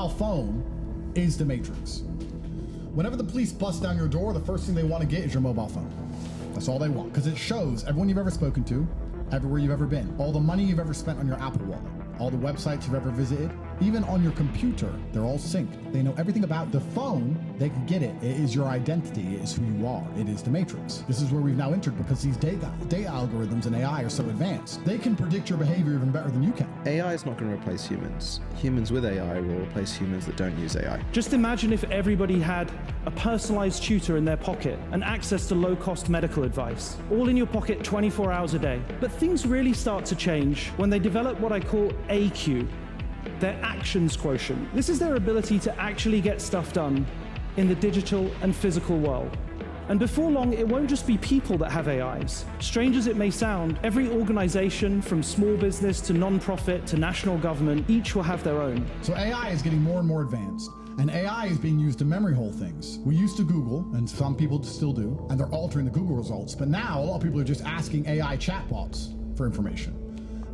mobile phone is the Matrix. Whenever the police bust down your door, the first thing they want to get is your mobile phone. That's all they want, because it shows everyone you've ever spoken to, everywhere you've ever been, all the money you've ever spent on your Apple Wallet, all the websites you've ever visited, even on your computer, they're all synced. They know everything about the phone. They can get it. It is your identity. It is who you are. It is the Matrix. This is where we've now entered because these data algorithms and AI are so advanced. They can predict your behavior even better than you can. AI is not going to replace humans. Humans with AI will replace humans that don't use AI. Just imagine if everybody had a personalized tutor in their pocket and access to low-cost medical advice, all in your pocket 24 hours a day. But things really start to change when they develop what I call AQ, their actions quotient. This is their ability to actually get stuff done in the digital and physical world. And before long, it won't just be people that have AIs. Strange as it may sound, every organization, from small business to non-profit to national government, each will have their own. So AI is getting more and more advanced, and AI is being used to memory hole things. We used to Google, and some people still do, and they're altering the Google results. But now, a lot of people are just asking AI chatbots for information.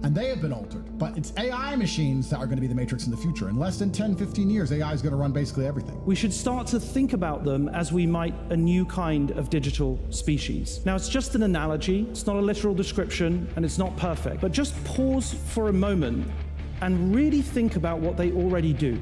And they have been altered. But it's AI machines that are going to be the Matrix in the future. In less than 10, 15 years, AI is going to run basically everything. We should start to think about them as we might a new kind of digital species. Now, it's just an analogy, it's not a literal description, and it's not perfect. But just pause for a moment and really think about what they already do.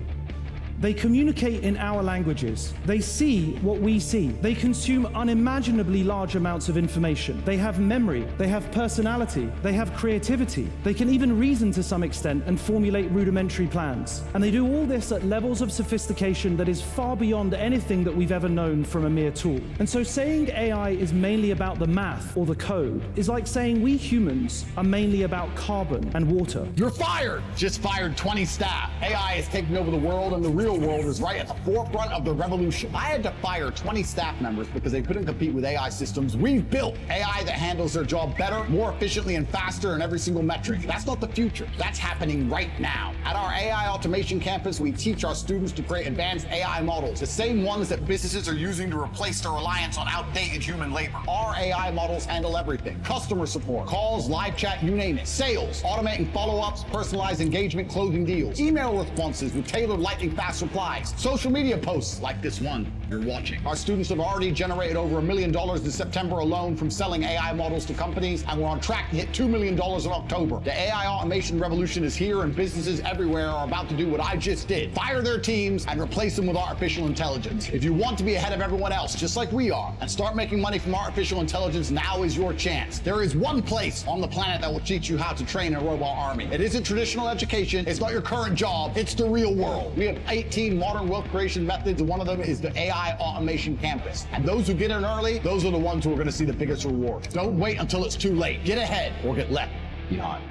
They communicate in our languages. They see what we see. They consume unimaginably large amounts of information. They have memory. They have personality. They have creativity. They can even reason to some extent and formulate rudimentary plans. And they do all this at levels of sophistication that is far beyond anything that we've ever known from a mere tool. And so saying AI is mainly about the math or the code is like saying we humans are mainly about carbon and water. You're fired! Just fired 20 staff. AI is taking over the world, and the real world is right at the forefront of the revolution. I had to fire 20 staff members because they couldn't compete with AI systems we've built. AI that handles their job better, more efficiently, and faster in every single metric. That's not the future. That's happening right now. At our AI Automation Campus, we teach our students to create advanced AI models, the same ones that businesses are using to replace their reliance on outdated human labor. Our AI models handle everything. Customer support, calls, live chat, you name it. Sales, automating follow-ups, personalized engagement, closing deals. Email responses with tailored lightning fast replies. Social media posts like this one you're watching. Our students have already generated over $1 million in September alone from selling AI models to companies, and we're on track to hit $2 million in October. The AI automation revolution is here, and businesses everywhere are about to do what I just did. Fire their teams and replace them with artificial intelligence. If you want to be ahead of everyone else, just like we are, and start making money from artificial intelligence, now is your chance. There is one place on the planet that will teach you how to train a robot army. It isn't traditional education. It's not your current job. It's the real world. We have 18 modern wealth creation methods, and one of them is the AI Automation Campus. And those who get in early, those are the ones who are going to see the biggest rewards. Don't wait until it's too late. Get ahead or get left behind.